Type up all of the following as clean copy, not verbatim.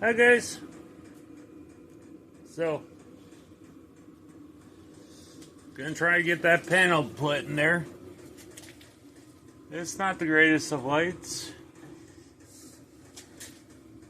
Hi guys. So, gonna try to get that panel put in there. It's not the greatest of lights.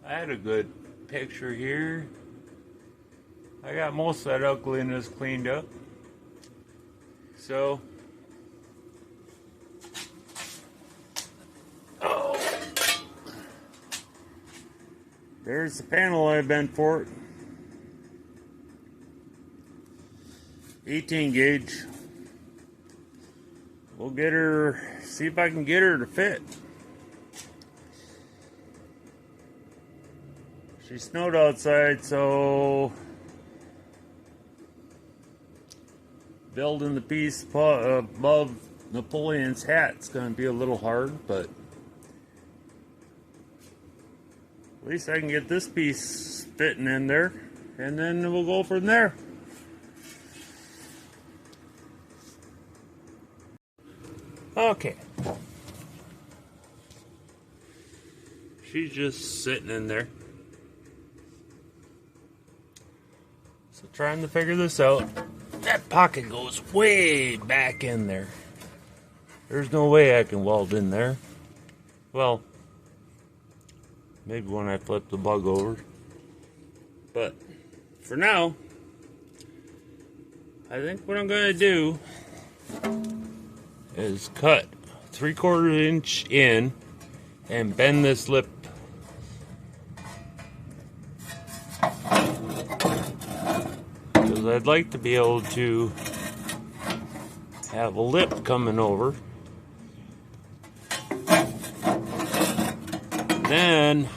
I had a good picture here. I got most of that ugliness cleaned up. So, there's the panel I bent for it. 18 gauge. We'll get her, see if I can get her to fit. She snowed outside, so building the piece above Napoleon's hat is going to be a little hard, but at least I can get this piece fitting in there, and then we'll go from there. Okay. She's just sitting in there. So trying to figure this out. That pocket goes way back in there. There's no way I can weld in there. Well, maybe when I flip the bug over. But for now, I think what I'm going to do is cut 3/4 inch in and bend this lip. Because I'd like to be able to have a lip coming over. Then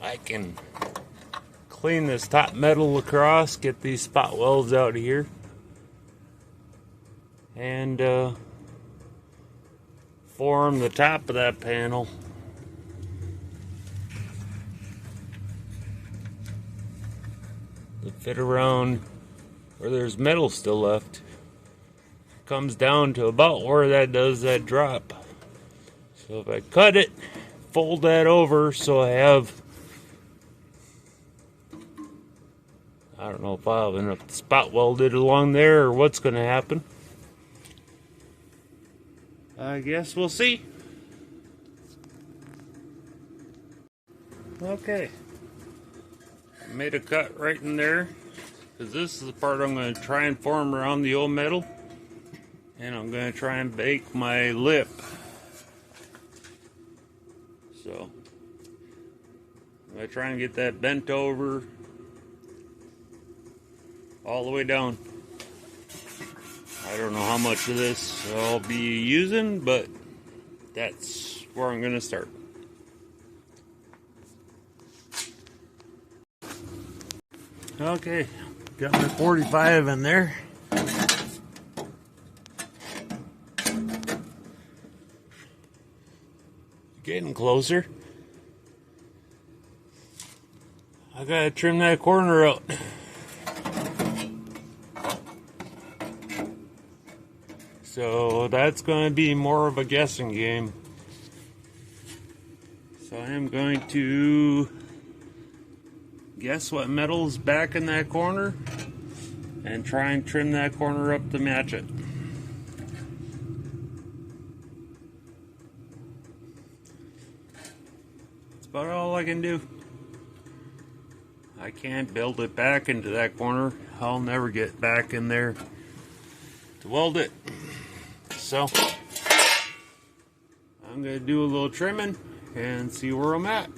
I can clean this top metal across, get these spot welds out of here, and form the top of that panel. To fit around where there's metal still left. Comes down to about where that does that drop. So if I cut it, fold that over so I have, I don't know if I'll have enough spot welded along there or what's going to happen. I guess we'll see. Okay. I made a cut right in there, because this is the part I'm going to try and form around the old metal. And I'm going to try and bake my lip. So, I'm going to try and get that bent over all the way down. I don't know how much of this I'll be using, but that's where I'm going to start. Okay, got my 45 in there. Getting closer. I gotta trim that corner out. So that's going to be more of a guessing game. So I am going to guess what metal's back in that corner and try and trim that corner up to match it. That's about all I can do. I can't build it back into that corner. I'll never get back in there to weld it. So I'm going to do a little trimming and see where I'm at.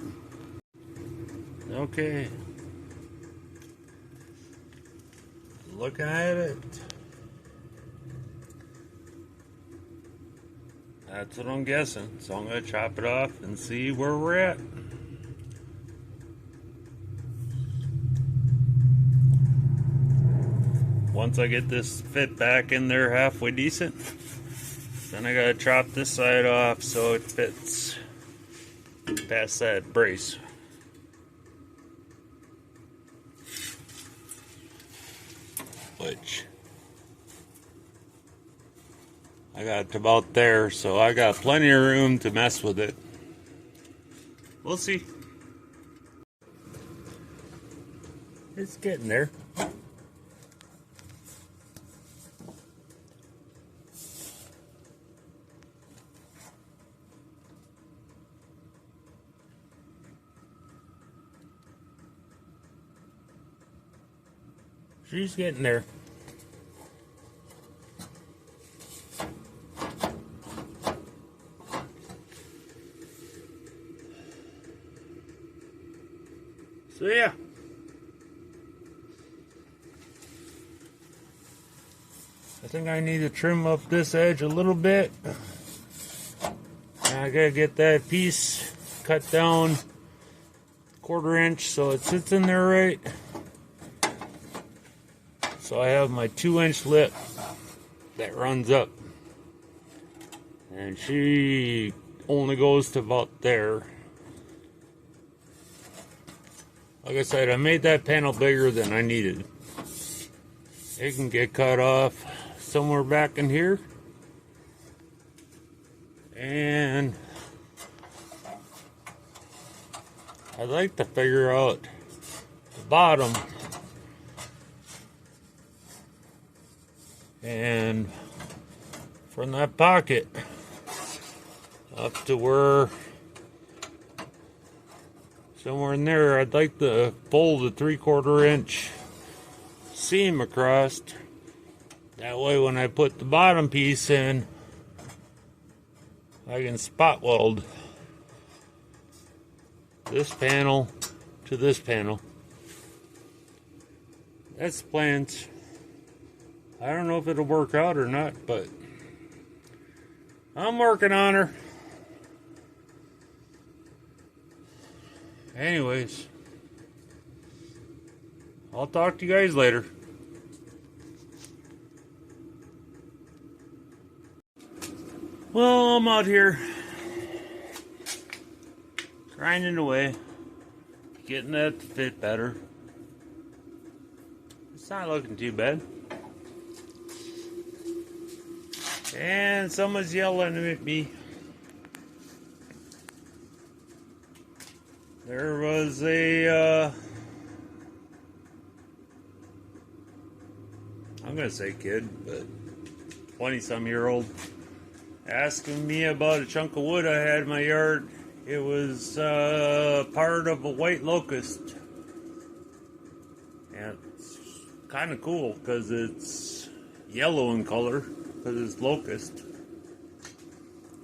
Okay. Looking at it. That's what I'm guessing. So I'm going to chop it off and see where we're at. Once I get this fit back in there halfway decent, then I gotta chop this side off so it fits past that brace. Which I got about there, so I got plenty of room to mess with it. We'll see. It's getting there. She's getting there. So yeah. I think I need to trim up this edge a little bit. I gotta get that piece cut down 1/4 inch so it sits in there right. So I have my 2-inch lip that runs up. And she only goes to about there. Like I said, I made that panel bigger than I needed. It can get cut off somewhere back in here. And I'd like to figure out the bottom. And from that pocket up to where somewhere in there, I'd like to fold a 3/4 inch seam across. That way when I put the bottom piece in, I can spot weld this panel to this panel. That's the plans. I don't know if it'll work out or not, but I'm working on her. Anyways, I'll talk to you guys later. Well, I'm out here grinding away, getting that to fit better. It's not looking too bad. And someone's yelling at me. There was a, I'm gonna say kid, but 20-some-year-old, asking me about a chunk of wood I had in my yard. It was part of a white locust. And it's kind of cool because it's yellow in color because it's locust.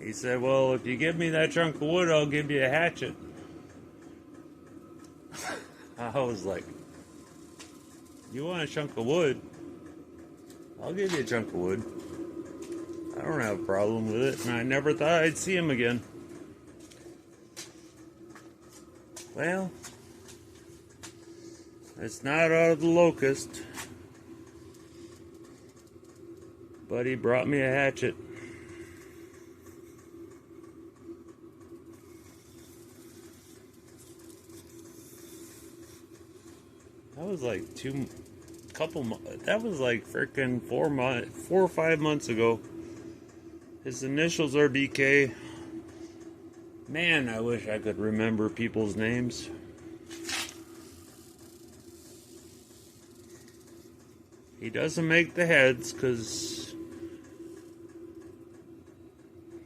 He said, well, if you give me that chunk of wood, I'll give you a hatchet. I was like, you want a chunk of wood? I'll give you a chunk of wood. I don't have a problem with it, and I never thought I'd see him again. Well, it's not out of the locust, but he brought me a hatchet. That was like that was like freaking 4 or 5 months ago. His initials are BK. Man, I wish I could remember people's names. He doesn't make the heads because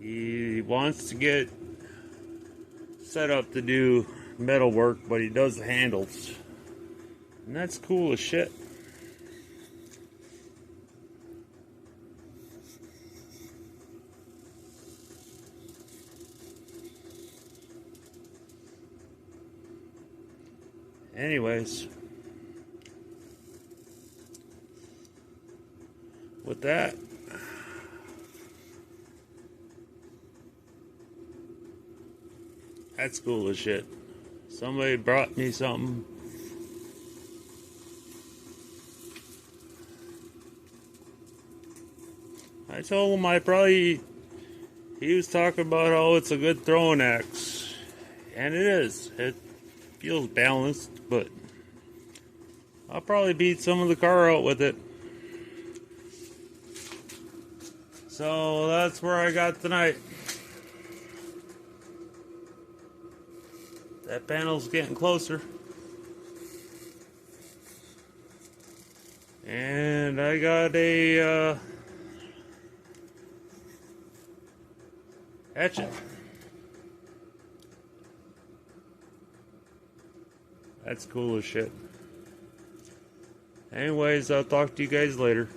he wants to get set up to do metal work, but he does the handles. And that's cool as shit. Anyways, with that, that's cool as shit. Somebody brought me something. I told him he was talking about how it's a good throwing axe. And it is. It feels balanced, but I'll probably beat some of the car out with it. So that's where I got tonight. That panel's getting closer. And I got a hatchet. That's cool as shit. Anyways, I'll talk to you guys later.